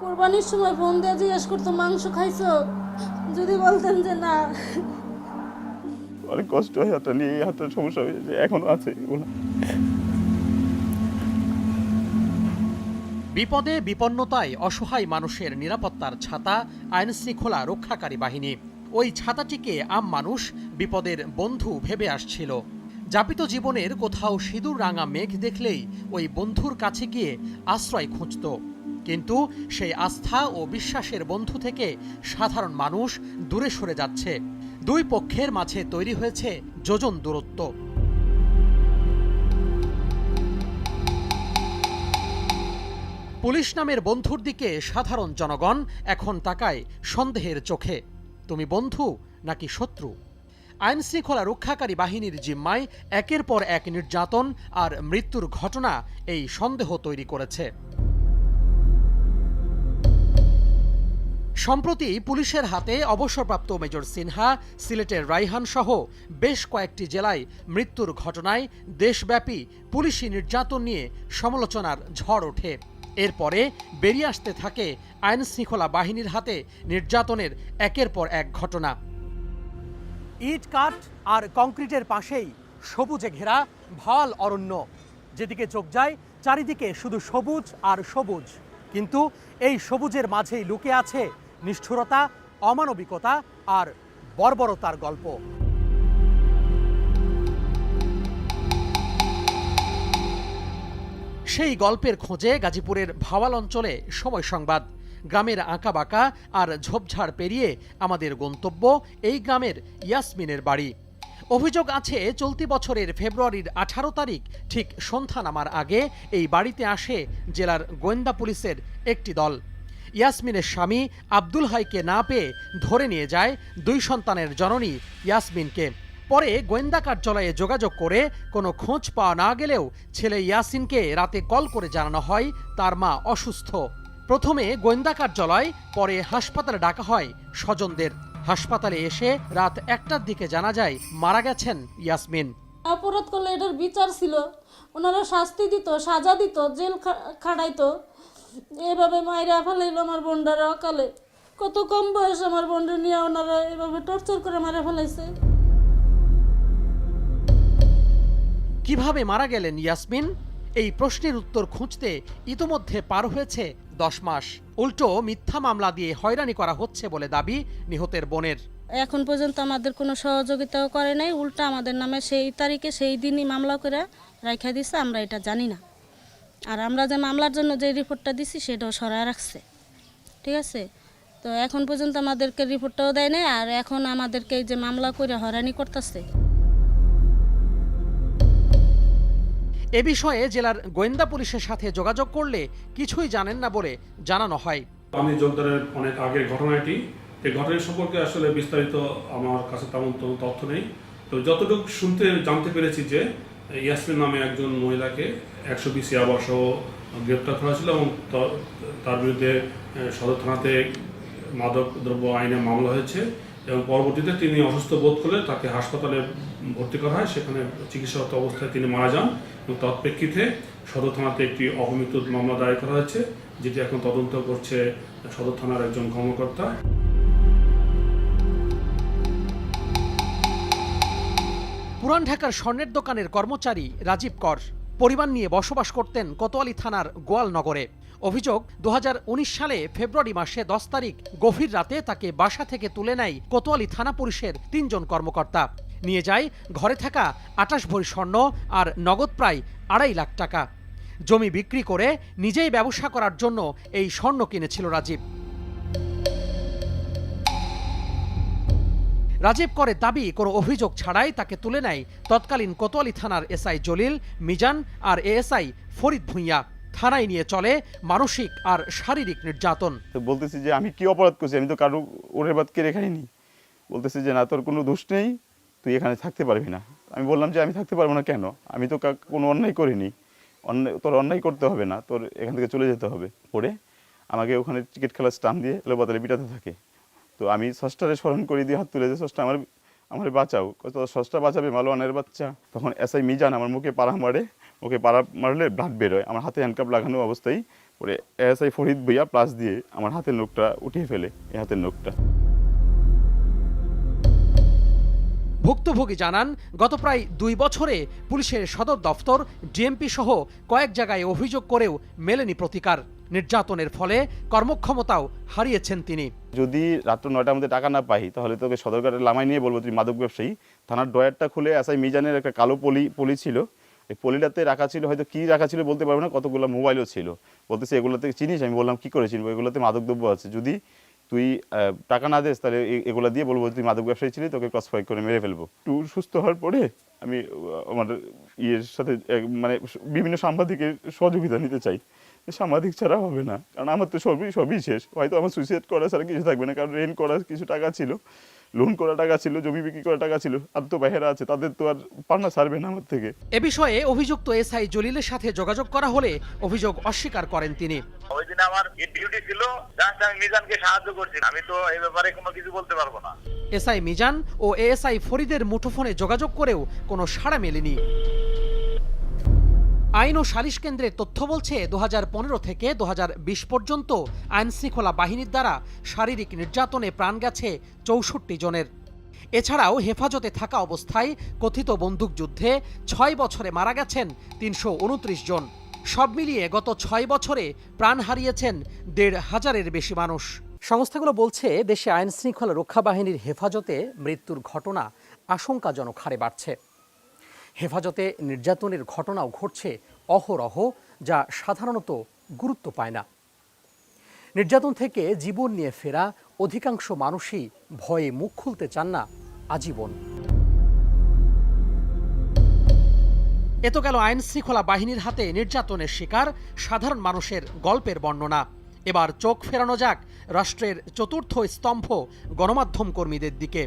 কোরবানির সময় ফোন দিয়ে জিজ্ঞেস করতো মাংস খাইছো, যদি বলতেন যে না। অনেক কষ্ট হয়, হাতটা নিয়ে হাতটা সমস্যা হয়েছে, এখনো আছে এগুলো। বিপদে বিপন্নতায় অসহায় মানুষের নিরাপত্তার ছাতা আইন শৃঙ্খলা রক্ষাকারী বাহিনী। ওই ছাতাটিকে আম মানুষ বিপদের বন্ধু ভেবে আসছিল। যাপিত জীবনের কোথাও সিঁদুর রাঙা মেঘ দেখলেই ওই বন্ধুর কাছে গিয়ে আশ্রয় খুঁজত। কিন্তু সেই আস্থা ও বিশ্বাসের বন্ধু থেকে সাধারণ মানুষ দূরে সরে যাচ্ছে। দুই পক্ষের মাঝে তৈরি হয়েছে যোজন দূরত্ব। পুলিশ নামের বন্ধুর দিকে সাধারণ জনগণ এখন তাকায় সন্দেহের চোখে। তুমি বন্ধু নাকি শত্রু? আইন শৃঙ্খলা রক্ষাকারী বাহিনীর জিম্মায় একের পর এক নির্যাতন আর মৃত্যুর ঘটনা এই সন্দেহ তৈরি করেছে। সম্প্রতি পুলিশের হাতে অবসরপ্রাপ্ত মেজর সিনহা, সিলেটের রাইহান সহ বেশ কয়েকটি জেলায় মৃত্যুর ঘটনায় দেশব্যাপী পুলিশি নির্যাতন নিয়ে সমালোচনার ঝড় ওঠে। এরপরে বেরিয়ে আসতে থাকে আইন শৃঙ্খলা বাহিনীর হাতে নির্যাতনের একের পর এক ঘটনা। ইট কাঠ আর কংক্রিটের পাশেই সবুজে ঘেরা ভাল অরণ্য, যেদিকে চোখ যায় চারিদিকে শুধু সবুজ আর সবুজ। কিন্তু এই সবুজের মাঝেই লুকিয়ে আছে নিষ্ঠুরতা, অমানবিকতা আর বর্বরতার গল্প। সেই গল্পের খোঁজে গাজীপুরের ভাওয়াল অঞ্চলে সময় সংবাদ। গ্রামের আঁকাবাঁকা আর ঝোপঝাড় পেরিয়ে আমাদের গন্তব্য এই গ্রামের ইয়াসমিনের বাড়ি। অভিযোগ আছে চলতি বছরের ফেব্রুয়ারির 18 তারিখ ঠিক সন্ধ্যা নামার আগে এই বাড়িতে আসে জেলার গোয়েন্দা পুলিশের একটি দল। ইয়াসমিনের স্বামী আব্দুল হাইকে না পেয়ে ধরে নিয়ে যায় দুই সন্তানের জননী ইয়াসমিনকে। পরে গোয়েন্দা কার্যালয়ে যোগাযোগ করে কোনো খোঁজ পাওয়া না গেলেও ছেলে ইয়াসিনকে রাতে কল করে জানানো হয় তার মা অসুস্থ। প্রথমে গোয়েন্দা কার্যালয়, পরে হাসপাতালে ডাকা হয় স্বজনদের। হাসপাতালে এসে রাত 1টার দিকে জানা যায় মারা গেছেন ইয়াসমিন। অপরাধ করলে এটার বিচার ছিল, ওনারা শাস্তি দিত, সাজা দিত, জেল খাটাইতো। এভাবে মায়েরা ফেলাইল আমার বোনটার অকালে। কত কম বয়স আমার বোনটা নিয়ে ওনারা এভাবে টর্চার করে মারা ফেলাইছে। কিভাবে মারা গেলেন ইয়াসমিন? এই প্রশ্নের উত্তর খুঁজতে ইতোমধ্যে পার হয়েছে 10 মাস। উল্টো মিথ্যা মামলা দিয়ে হয়রানি করা হচ্ছে বলে দাবি নিহতের বোনের। এখন পর্যন্ত আমাদের কোনো সহযোগিতাও করে নাই, উল্টা আমাদের নামে সেই তারিখে সেই দিনই মামলা করে রাখা দিছে, আমরা এটা জানি না। আর আমরা যে মামলার জন্য যে রিপোর্টটা দিছি সেটাও সরায় রাখছে। ঠিক আছে, তো এখন পর্যন্ত আমাদেরকে রিপোর্টটাও দেয় নাই, আর এখন আমাদেরকে এই যে মামলা করে হয়রানি করতেছে। এ বিষয়ে জেলার গোয়েন্দা পুলিশের সাথে যোগাযোগ করলে কিছুই জানেন না বলে জানানো হয়। আমি যোগদানের অনেক আগের ঘটনাটি, এই ঘটনা সম্পর্কে আসলে বিস্তারিত আমার কাছে তেমন তথ্য নেই। তো যতটুকু জানতে পেরেছি যে ইয়াসমিন নামে একজন মহিলাকে 120 ইয়াবা সহ গ্রেপ্তার করা ছিল এবং তার বিরুদ্ধে সদর থানাতে মাদক দ্রব্য আইনে মামলা হয়েছে এবং পরবর্তীতে তিনি অসুস্থ বোধ করলে তাকে হাসপাতালে ভর্তি করা হয়। সেখানে চিকিৎসারত অবস্থায় তিনি মারা যান এবং তৎপ্রেক্ষিতে সদর থানাতে একটি অপমৃত্যু মামলা দায়ের করা হয়েছে, যেটি এখন তদন্ত করছে সদর থানার একজন কর্মকর্তা। পুরান ঢাকার স্বর্ণের দোকানের কর্মচারী রাজীব কর পরিবার নিয়ে বসবাস করতেন কোতোয়ালি থানার গোয়ালনগরে। অভিযোগ, 2019 সালে ফেব্রুয়ারি মাসে 10 তারিখ গভীর রাতে তাকে বাসা থেকে তুলে নেয় কোতোয়ালি থানা পুলিশের 3 জন কর্মকর্তা। নিয়ে যায় ঘরে থাকা 28 ভরি স্বর্ণ আর নগদ প্রায় 2.5 লাখ টাকা। জমি বিক্রি করে নিজেই ব্যবসা করার জন্য এই স্বর্ণ কিনেছিল রাজীব। রাজীব করে দাবি কোনো অভিযোগ ছাড়াই তাকে তুলে নেয় তৎকালীন কোতোয়ালি থানার এসআই জলিল, মিজান আর এএসআই ফরিদ ভুঁইয়া। থানায় নিয়ে চলে মানসিক আর শারীরিক নির্যাতন। বলতেছি যে আমি কি অপরাধ করছি, আমি তো কারো ওরের বাদ কেড়ে খাইনি। বলতেছি যে না, তোর কোনো দোষ নেই, তুই এখানে থাকতে পারবি না। আমি বললাম যে আমি থাকতে পারবো না কেন, আমি তো কোনো অন্যায় করিনি, তোর অন্যায় করতে হবে না, তোর এখান থেকে চলে যেতে হবে। পরে আমাকে ওখানে ক্রিকেট খেলার স্টাম্প দিয়ে এলোপাতালে পিটাতে থাকে। তো আমি ষষ্ঠারে স্মরণ করে দিয়ে হাত তুলে যে ষষ্ঠা আমার বাঁচাও, কত ষষ্ঠা বাঁচাবে মালোয়ানের বাচ্চা। তখন এসআই মিজান আমার মুখে পাড়া মারে, মুখে পাড়া মারলে ব্লাড বেরোয়। আমার হাতে হ্যান্ডকাপ লাগানো অবস্থায় পরে এএসআই ফরিদ ভুইয়া প্লাস দিয়ে আমার হাতের নখটা উঠিয়ে ফেলে, এই হাতের নখটা। ভুক্তভোগী জানান, গত প্রায় 2 বছরে পুলিশের সদর দফতর, ডিএমপি সহ কয়েক জায়গায় অভিযোগ করেও মেলেনি প্রতিকার। নির্যাতনের ফলে কর্মক্ষমতাও হারিয়েছেন তিনি। যদি রাত্র 9টার মধ্যে টাকা না পাই তাহলে তোকে সদরঘাটের লামাই নিয়ে বলবো তুই মাদক ব্যবসায়ী। থানার ড্রয়ারটা খুলে এসআই মিজানের একটা কালো পলি ছিল, এই পলিটাতে রাখা ছিল, হয়তো কি রাখা ছিল বলতে পারবো না, কতগুলো মোবাইলও ছিল। বলতেছে এগুলোতে চিনিস? আমি বললাম কি করে চিনবো, এগুলোতে মাদক দ্রব্য আছে, যদি তুই টাকা না দিস তাহলে এগুলো দিয়ে বলবো তুই মাদক ব্যবসায়ী ছিলি, তোকে ক্রস ফায়ার করে মেরে ফেলবো। একটু সুস্থ হওয়ার পরে আমি আমার ইয়ের সাথে মানে বিভিন্ন সাংবাদিকের সহযোগিতা নিতে চাই। সাংবাদিক ছাড়া হবে না, কারণ আমার তো সবই শেষ। হয়তো আমার সুইসাইড করা ছাড়া কিছু থাকবে না, কারণ রেন্ট করার কিছু টাকা ছিল, লোন করা টাকা ছিল, জমি বিক্রি করা টাকা ছিল, আর তো বাইরে আছে, তাদের তো আর পান্না ছাড়বে না আমার থেকে। এ বিষয়ে অভিযুক্ত এসআই জলিলের সাথে যোগাযোগ করা হলে অভিযোগ অস্বীকার করেন তিনি। ওই দিন আমার ডিউটি ছিল, জাস্ট আমি মিজানকে সাহায্য করছি, আমি তো এই ব্যাপারে কোনো কিছু বলতে পারবো না। এসআই মিজান ও এএসআই ফরিদের মুঠোফোনে যোগাযোগ করেও কোনো সাড়া মেলেনি। আইন ও সালিশ কেন্দ্রের তথ্য বলছে 2015 থেকে 2020 পর্যন্ত আইন শৃঙ্খলা বাহিনীর দ্বারা শারীরিক নির্যাতনে প্রাণ গেছে 64 জনের। এছাড়াও হেফাজতে থাকা অবস্থায় কথিত বন্দুকযুদ্ধে 6 বছরে মারা গেছেন 329 জন। সব মিলিয়ে গত 6 বছরে প্রাণ হারিয়েছেন 1,500-এর বেশি মানুষ। সংস্থাগুলো বলছে, দেশে আইন শৃঙ্খলা রক্ষা বাহিনীর হেফাজতে মৃত্যুর ঘটনা আশঙ্কাজনক হারে বাড়ছে। হেফাজতে নির্যাতনের ঘটনাও ঘটছে অহরহ, যা সাধারণত গুরুত্ব পায় না। নির্যাতন থেকে জীবন নিয়ে ফেরা অধিকাংশ মানুষই ভয়ে মুখ খুলতে চান না আজীবন। এ তো গেল আইন শৃঙ্খলা বাহিনীর হাতে নির্যাতনের শিকার সাধারণ মানুষের গল্পের বর্ণনা। এবার চোখ ফেরানো যাক রাষ্ট্রের চতুর্থ স্তম্ভ গণমাধ্যম কর্মীদের দিকে,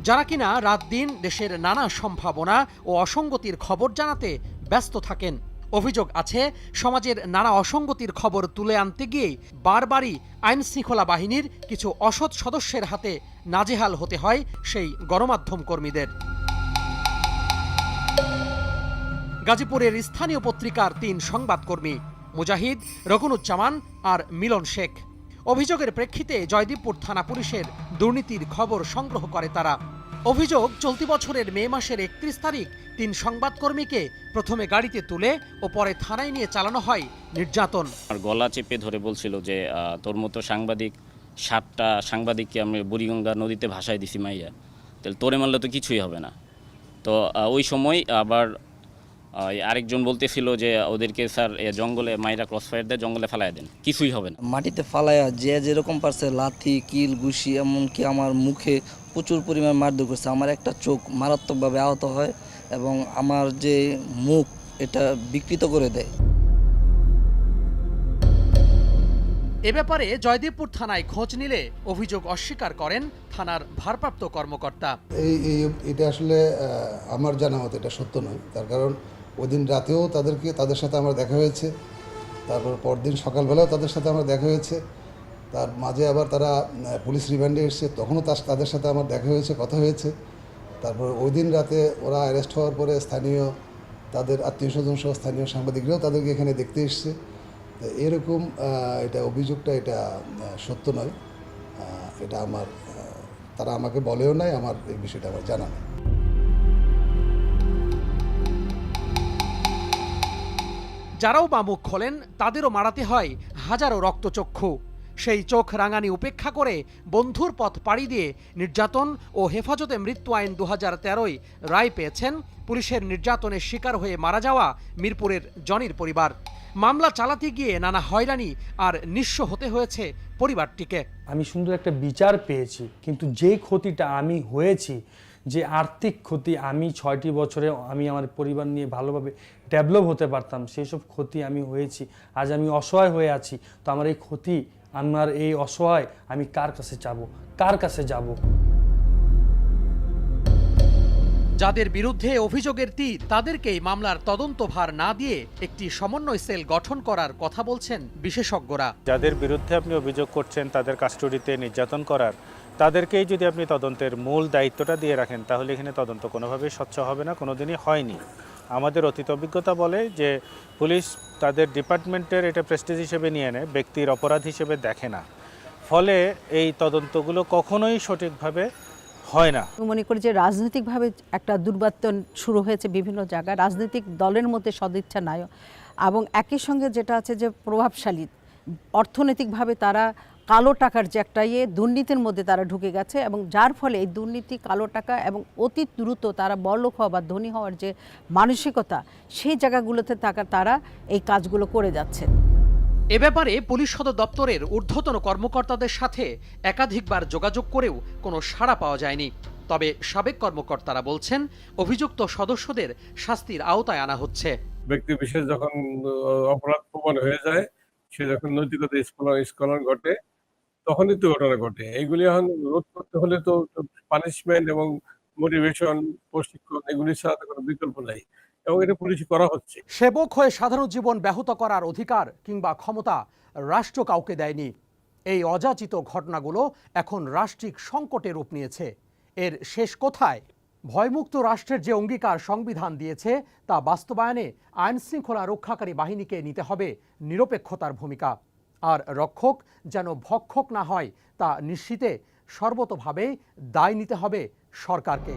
যারা কিনা রাত দিন দেশের নানা সম্ভাবনা ও অসঙ্গতির খবর জানাতে ব্যস্ত থাকেন। অভিযোগ আছে, সমাজের নানা অসঙ্গতির খবর তুলে আনতে গিয়েই বারবারই আইন শৃঙ্খলা বাহিনীর কিছু অসৎ সদস্যের হাতে নাজেহাল হতে হয় সেই গণমাধ্যম কর্মীদের। গাজীপুরের স্থানীয় পত্রিকার 3 সংবাদকর্মী মুজাহিদ, রকুনুজ্জামান আর মিলন শেখ। অভিযোগের প্রেক্ষিতে জয়দেবপুর থানা পুলিশের দুর্নীতির খবর সংগ্রহ করে তারা। অভিযোগ, চলতি বছরের মে মাসের 31 তারিখ 3 সংবাদকর্মীকে প্রথমে গাড়িতে তুলে ও পরে থানায় নিয়ে চালানো হয় নির্যাতন। আর গলা চেপে ধরে বলছিল যে তোর মতো সাংবাদিক 7টা সাংবাদিককে আমি বুড়িগঙ্গা নদীতে ভাসায় দিছি মাইয়া, তাহলে তোরে মারলে তো কিছুই হবে না। তো ওই সময় আবার আরেকজন বলতেছিল যে ওদেরকে স্যার জঙ্গলে মাইরা ক্রস ফায়ার দেয়, জঙ্গলে ফেলায় দেন, কিছুই হবে না। মাটিতে ফালাইয়া যে যেরকম পারছে লাথি, কিল, ঘুষি, এমনকি আমার মুখে প্রচুর পরিমাণ মারধর করছে। আমার একটা চোখ মারাত্মকভাবে আহত হয় এবং আমার যে মুখ এটা বিকৃত করে দেয়। এ ব্যাপারে জয়দেবপুর থানায় খোঁজ নিলে অভিযোগ অস্বীকার করেন থানার ভারপ্রাপ্ত কর্মকর্তা। এটা আসলে আমার জানা মতো এটা সত্য নয়। তার কারণ ওই দিন রাতেও তাদের সাথে আমার দেখা হয়েছে, তারপর পরদিন সকালবেলাও তাদের সাথে আমার দেখা হয়েছে, তার মাঝে আবার তারা পুলিশ রিমান্ডে এসছে, তখনও তাদের সাথে আমার দেখা হয়েছে, কথা হয়েছে। তারপর ওই দিন রাতে ওরা অ্যারেস্ট হওয়ার পরে স্থানীয় তাদের আত্মীয় স্বজন সহ স্থানীয় সাংবাদিকরাও তাদেরকে এখানে দেখতে এসছে। এরকম এটা অভিযোগটা এটা সত্য নয়। এটা আমার তারা আমাকে বলেও নাই, আমার এই বিষয়টা আমার জানা নেই। যারাও বা মুখ খোলেন তাদেরও মারাতে হয় হাজারো রক্তচক্ষু। সেই চোখ রাঙানি উপেক্ষা করে বন্ধুর পথ পাড়ি দিয়ে নির্যাতন ও হেফাজতে মৃত্যু আইন 2013 রায় পেয়েছেন পুলিশের নির্যাতনের শিকার হয়ে মারা যাওয়া মিরপুরের জনির পরিবার। মামলা চালাতে গিয়ে নানা হয়রানি আর নিঃস্ব হতে হয়েছে পরিবারটিকে। আমি সুন্দর একটা বিচার পেয়েছি, কিন্তু যে ক্ষতিটা আমি হয়েছি, যে আর্থিক ক্ষতি, আমি 6টি বছরে আমি আমার পরিবার নিয়ে ভালোভাবে ডেভেলপ হতে পারতাম, সেই সব ক্ষতি আমি হয়েছি। আজ আমি অসহায় হয়ে আছি। তো আমার এই ক্ষতি, আমার এই অসহায়, আমি কার কাছে যাব, কার কাছে যাব? যাদের বিরুদ্ধে অভিযোগের তীর, তাদেরকেই মামলার তদন্তভার না দিয়ে একটি সমন্বয় সেল গঠন করার কথা বলছেন বিশেষজ্ঞরা। যাদের বিরুদ্ধে আপনি অভিযোগ করছেন তাদের কাস্টডিতে নির্যাতন করার, তাদেরকেই যদি আপনি তদন্তের মূল দায়িত্বটা দিয়ে রাখেন, তাহলে এখানে তদন্ত কোনোভাবেই স্বচ্ছ হবে না, কোনোদিনই হয়নি। আমাদের অতীত অভিজ্ঞতা বলে যে পুলিশ তাদের ডিপার্টমেন্টের এটা প্রেস্টিজ হিসেবে নিয়ে নেয়, ব্যক্তির অপরাধ হিসেবে দেখে না, ফলে এই তদন্তগুলো কখনোই সঠিকভাবে হয় না। মনে করি যে রাজনৈতিকভাবে একটা দুর্বর্তন শুরু হয়েছে বিভিন্ন জায়গায়, রাজনৈতিক দলের মধ্যে সদিচ্ছা নাই, এবং একই সঙ্গে যেটা আছে যে প্রভাবশালী অর্থনৈতিকভাবে তারা কালো টাকার যে একটা দুর্নীতির মধ্যে তারা ঢুকে গেছে, এবং যার ফলে এই দুর্নীতি, কালো টাকা এবং অতি দ্রুত তারা বড়লোক হওয়া বা ধনী হওয়ার যে মানসিকতা, সেই জায়গাগুলোতে তারা এই কাজগুলো করে যাচ্ছে। এ ব্যাপারে পুলিশ সদর দপ্তরের ঊর্ধ্বতন কর্মকর্তাদের সাথে একাধিকবার যোগাযোগ করেও কোনো সাড়া পাওয়া যায়নি। তবে সাবেক কর্মকর্তারা বলছেন অভিযুক্ত সদস্যদের শাস্তির আওতায় আনা হচ্ছে। ব্যক্তি বিশেষ যখন অপরাধ প্রমাণ হয়ে যায়, সে যখন নৈতিকতা স্খলন ঘটে, তখনই তো ঘটনা ঘটে। এইগুলি এখন রোধ করতে হলে তো পানিশমেন্ট এবং মোটিভেশন, প্রশিক্ষণ এগুলি ছাড়া তো কোনো বিকল্প নাই, এবং এটা পুলিশ করা হচ্ছে। সেবক হয়ে সাধারণ জীবন ব্যাহত করার অধিকার কিংবা ক্ষমতা রাষ্ট্র কাউকে দেয়নি। এই অযাচিত ঘটনাগুলো এখন রাষ্ট্রিক সংকটে রূপ নিয়েছে। এর শেষ কোথায়? ভয়মুক্ত রাষ্ট্রের যে অঙ্গীকার সংবিধান দিয়েছে তা বাস্তবায়নে আইন শৃঙ্খলা রক্ষাকারী বাহিনীকে নিতে হবে নিরপেক্ষতার ভূমিকা। আর রক্ষক যেন ভক্ষক না হয় তা নিশ্চিতে সর্বতোভাবে দায় নিতে হবে সরকারকে।